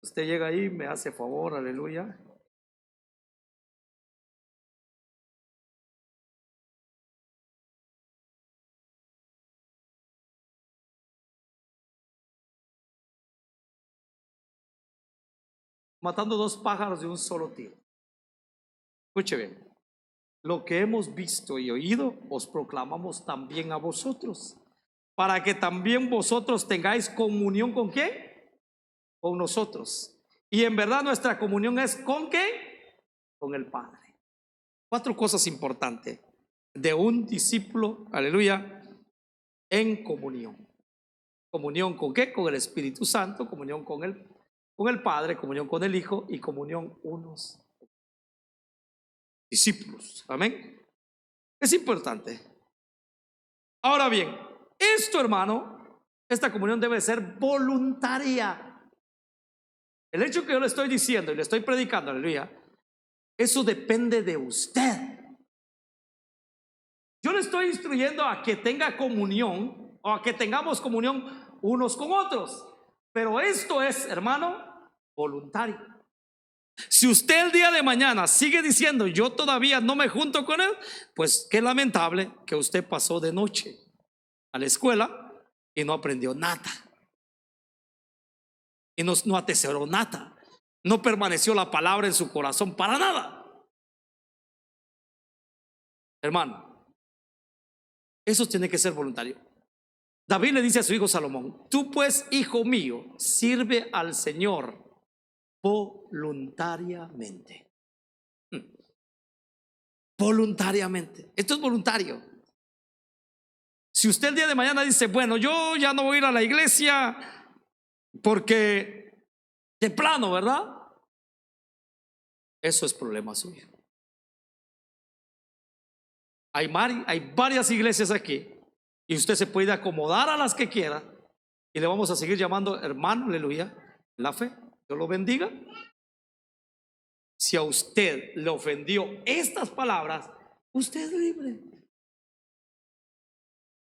Usted llega ahí, me hace favor, aleluya. Matando dos pájaros de un solo tiro. Escuche bien. Lo que hemos visto y oído os proclamamos también a vosotros, para que también vosotros tengáis comunión ¿con quién? Con nosotros. Y en verdad nuestra comunión es ¿con qué? Con el Padre. 4 cosas importantes de un discípulo, aleluya, en comunión. Comunión ¿con qué? Con el Espíritu Santo, comunión con el Padre, comunión con el Hijo y comunión unos discípulos. Amén. Es importante. Ahora bien, esto, hermano, esta comunión debe ser voluntaria. El hecho que yo le estoy diciendo y le estoy predicando, aleluya, eso depende de usted. Yo le estoy instruyendo a que tenga comunión o a que tengamos comunión unos con otros. Pero esto es, hermano, voluntario. Si usted el día de mañana sigue diciendo yo todavía no me junto con él, pues qué lamentable que usted pasó de noche a la escuela y no aprendió nada, y no atesoró nada, no permaneció la palabra en su corazón para nada. Hermano, eso tiene que ser voluntario. David le dice a su hijo Salomón: tú pues, hijo mío, sirve al Señor voluntariamente. Voluntariamente. Esto es voluntario. Si usted el día de mañana dice: bueno, yo ya no voy a ir a la iglesia porque de plano, ¿verdad? Eso es problema suyo. Hay varias iglesias aquí y usted se puede acomodar a las que quiera y le vamos a seguir llamando hermano, aleluya, en la fe. Dios lo bendiga. Si a usted le ofendió estas palabras, usted es libre.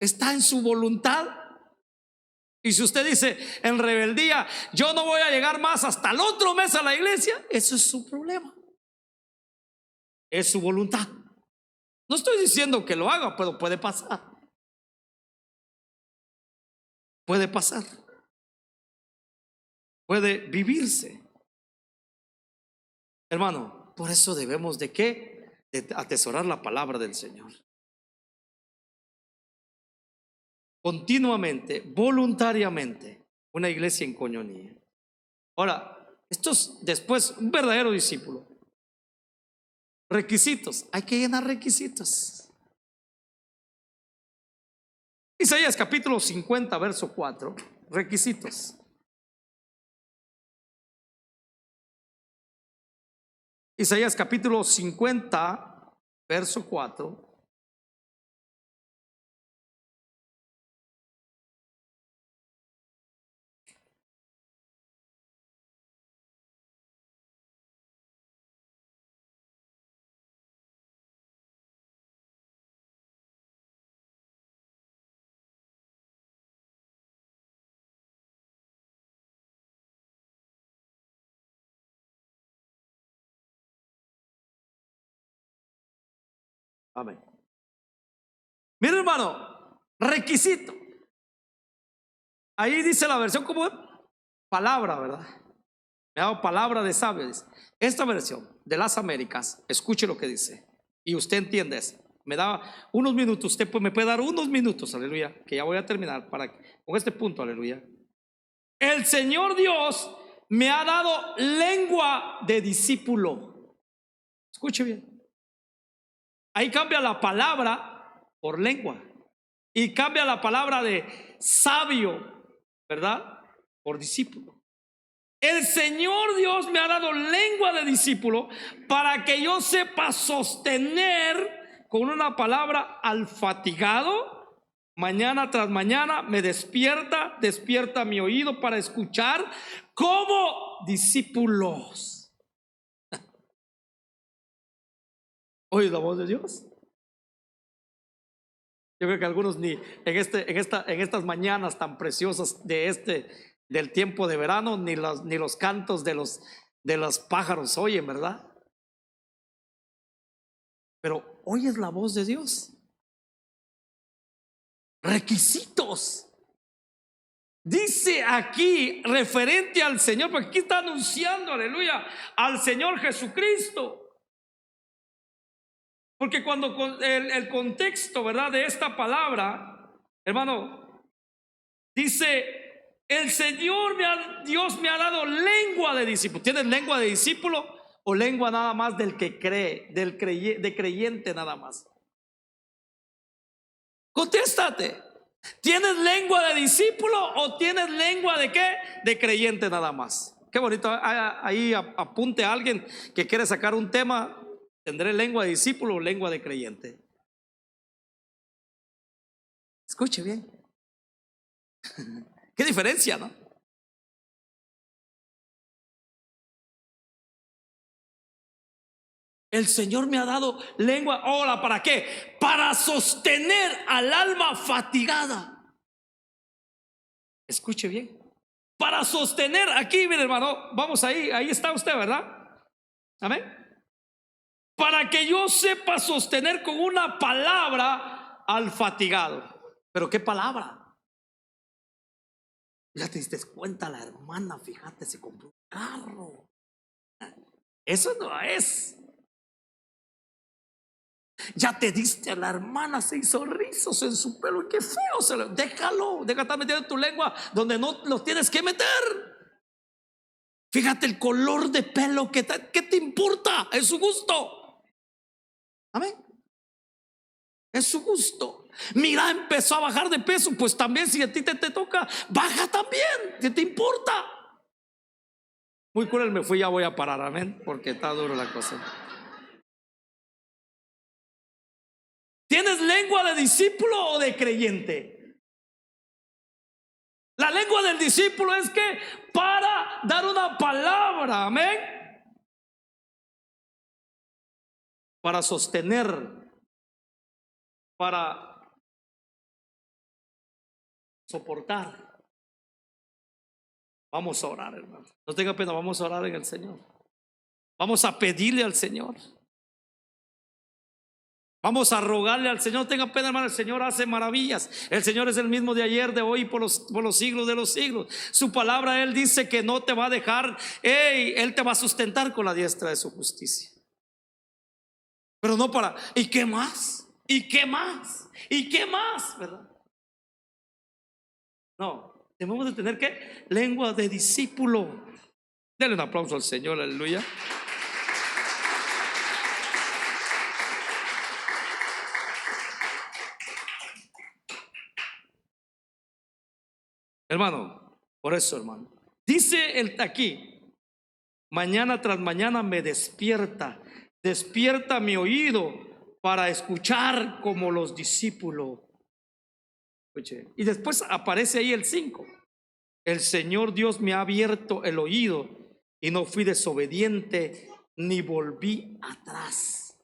Está en su voluntad. Y si usted dice en rebeldía: yo no voy a llegar más hasta el otro mes a la iglesia, eso es su problema. Es su voluntad. No estoy diciendo que lo haga, pero puede pasar. Puede pasar. Puede vivirse. Hermano, por eso debemos de ¿qué? De atesorar la palabra del Señor. Continuamente, voluntariamente, una iglesia en coinonía. Ahora, esto es después un verdadero discípulo. Requisitos, hay que llenar requisitos. Isaías capítulo 50, verso 4. Requisitos. Isaías capítulo 50, verso 4. Amén. Mira, hermano, requisito. Ahí dice la versión como palabra, ¿verdad? Me ha dado palabra de sabios. Esta versión de las Américas, escuche lo que dice y usted entiende eso. Me da unos minutos, usted me puede dar unos minutos, aleluya, que ya voy a terminar con este punto, aleluya. El Señor Dios me ha dado lengua de discípulo. Escuche bien. Ahí cambia la palabra por lengua y cambia la palabra de sabio, ¿verdad? Por discípulo. El Señor Dios me ha dado lengua de discípulo para que yo sepa sostener con una palabra al fatigado. Mañana tras mañana me despierta mi oído para escuchar como discípulos. ¿Oye la voz de Dios? Yo creo que algunos ni en estas mañanas tan preciosas del tiempo de verano, ni los cantos de los pájaros oyen, ¿verdad? Pero oyes la voz de Dios. Requisitos. Dice aquí referente al Señor, porque aquí está anunciando, aleluya, al Señor Jesucristo. Porque cuando el contexto, ¿verdad?, de esta palabra, hermano, dice: el Señor Dios me ha dado lengua de discípulo. ¿Tienes lengua de discípulo o lengua nada más del que cree, de creyente nada más? Contéstate. ¿Tienes lengua de discípulo o tienes lengua de qué? De creyente nada más. Qué bonito. Ahí apunte a alguien que quiere sacar un tema. ¿Tendré lengua de discípulo o lengua de creyente? Escuche bien. ¿Qué diferencia, no? El Señor me ha dado lengua. Ahora, ¿para qué? Para sostener al alma fatigada. Escuche bien. Para sostener, aquí, mire, hermano, vamos ahí está usted, ¿verdad? Amén. Para que yo sepa sostener con una palabra al fatigado. ¿Pero qué palabra? Ya te diste cuenta, la hermana, fíjate, se compró un carro. Eso no es. Ya te diste a la hermana, se hizo rizos en su pelo. Y qué feo. Déjalo, deja estar metiendo tu lengua donde no los tienes que meter. Fíjate el color de pelo que ¿qué te importa? Es su gusto. Amén. Es su gusto. Mira, empezó a bajar de peso. Pues también, si a ti te toca, baja también. ¿Qué te importa? Muy cruel me fui, ya voy a parar. Amén. Porque está duro la cosa. ¿Tienes lengua de discípulo o de creyente? La lengua del discípulo es que para dar una palabra, amén, para sostener, para soportar. Vamos a orar, hermano. No tenga pena, vamos a orar en el Señor. Vamos a pedirle al Señor. Vamos a rogarle al Señor. No tenga pena, hermano. El Señor hace maravillas. El Señor es el mismo de ayer, de hoy, por los siglos de los siglos. Su palabra, Él dice que no te va a dejar. Él te va a sustentar con la diestra de su justicia. Pero no para, ¿y qué más? ¿Y qué más? ¿Y qué más? ¿Verdad? No, debemos de tener que lengua de discípulo. Denle un aplauso al Señor, aleluya. Hermano, por eso, hermano, dice el aquí, mañana tras mañana me despierta mi oído para escuchar como los discípulos. Y después aparece ahí el 5. El Señor Dios me ha abierto el oído y no fui desobediente ni volví atrás.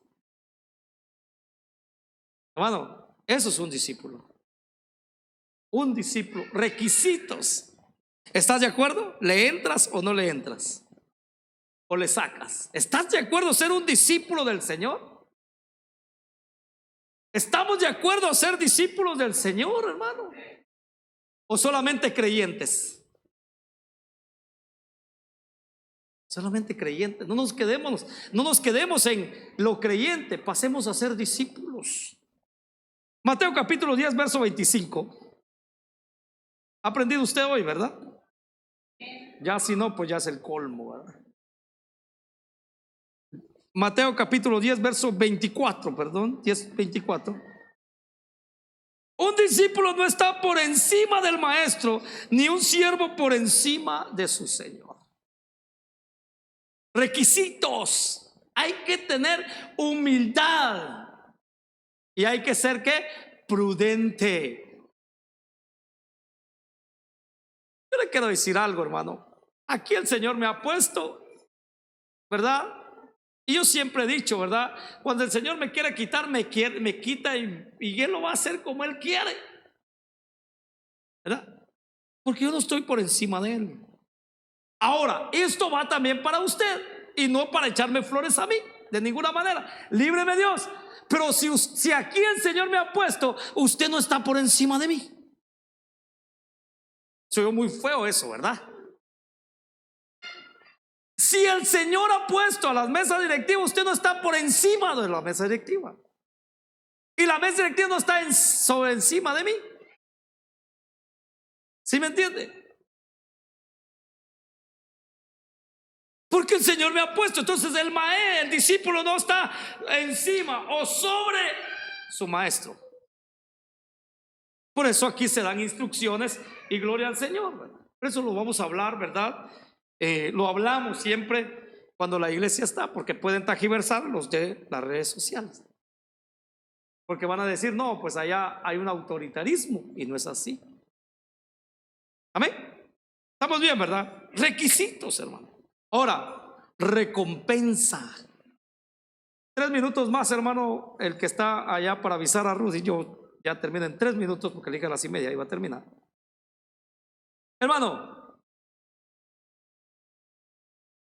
Hermano, eso es un discípulo. Un discípulo, requisitos. ¿Estás de acuerdo? ¿Le entras o no le entras? ¿O le sacas? ¿Estás de acuerdo a ser un discípulo del Señor? ¿Estamos de acuerdo a ser discípulos del Señor, hermano? ¿O solamente creyentes? Solamente creyentes. No nos quedemos en lo creyente, pasemos a ser discípulos. Mateo capítulo 10, verso 25. ¿Ha aprendido usted hoy, verdad? Ya si no, pues ya es el colmo, ¿verdad? Mateo capítulo 10, verso 24, perdón, 10, 24. Un discípulo no está por encima del maestro, ni un siervo por encima de su señor. Requisitos. Hay que tener humildad. Y hay que ser ¿qué? Prudente. Yo le quiero decir algo, hermano. Aquí el Señor me ha puesto, ¿verdad? Y yo siempre he dicho, ¿verdad? Cuando el Señor me quiere quitar, me quita y Él lo va a hacer como Él quiere, ¿verdad? Porque yo no estoy por encima de Él. Ahora, esto va también para usted y no para echarme flores a mí, de ninguna manera. Líbreme Dios. Pero si aquí el Señor me ha puesto, usted no está por encima de mí. Soy muy feo eso, ¿verdad? Si el Señor ha puesto a las mesas directivas, usted no está por encima de la mesa directiva. Y la mesa directiva no está sobre encima de mí. ¿Sí me entiende? Porque el Señor me ha puesto. Entonces el discípulo no está encima o sobre su maestro. Por eso aquí se dan instrucciones y gloria al Señor, ¿verdad? Por eso lo vamos a hablar, ¿verdad? Lo hablamos siempre cuando la iglesia está, porque pueden tergiversar los de las redes sociales. Porque van a decir, no, pues allá hay un autoritarismo y no es así. Amén. Estamos bien, ¿verdad? Requisitos, hermano. Ahora, recompensa. 3 minutos más, hermano. El que está allá para avisar a Rudy, yo ya termino en 3 minutos porque le dije a las 1:30 iba a terminar. Hermano,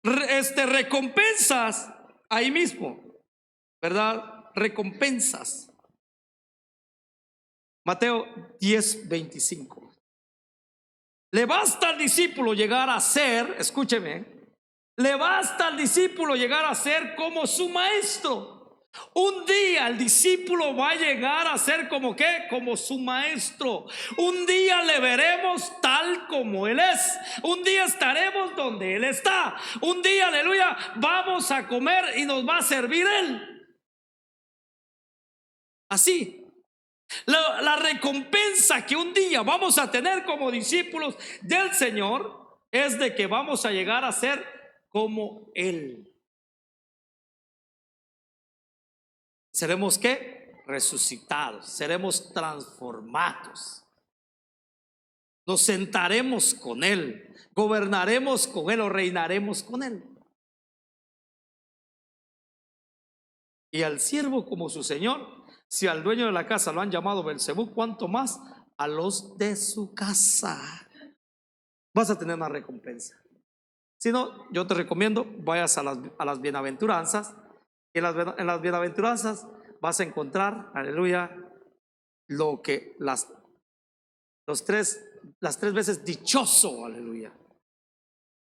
recompensas ahí mismo, ¿verdad? Recompensas. Mateo 10:25. Le basta al discípulo llegar a ser, escúcheme, le basta al discípulo llegar a ser como su maestro. Un día el discípulo va a llegar a ser como qué, como su maestro. Un día le veremos tal como él es. Un día estaremos donde él está. Un día, aleluya, vamos a comer y nos va a servir él. Así. La recompensa que un día vamos a tener como discípulos del Señor es de que vamos a llegar a ser como Él. ¿Seremos qué? Resucitados, seremos transformados. Nos sentaremos con Él, gobernaremos con Él o reinaremos con Él. Y al siervo como su Señor. Si al dueño de la casa lo han llamado Belcebú, ¿cuánto más a los de su casa? Vas a tener una recompensa. Si no, yo te recomiendo, vayas a las bienaventuranzas. Y en las bienaventuranzas vas a encontrar, aleluya, lo que las tres veces dichoso, aleluya,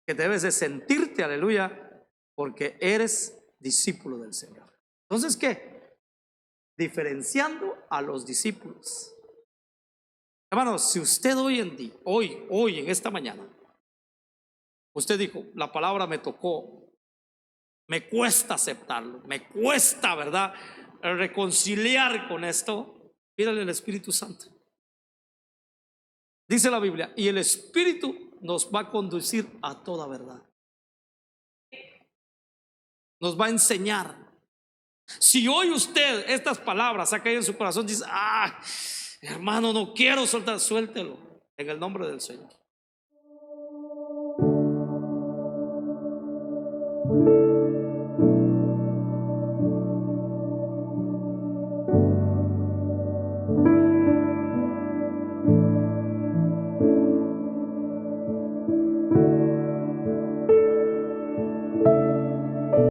que debes de sentirte, aleluya, porque eres discípulo del Señor. Entonces, ¿qué? Diferenciando a los discípulos. Hermanos, si usted hoy en día, hoy en esta mañana, usted dijo, la palabra me tocó, me cuesta aceptarlo, me cuesta, ¿verdad?, reconciliar con esto. Pídale al Espíritu Santo. Dice la Biblia, y el Espíritu nos va a conducir a toda verdad. Nos va a enseñar. Si hoy usted estas palabras ha caído en su corazón, dice, hermano, no quiero soltar, suéltelo en el nombre del Señor.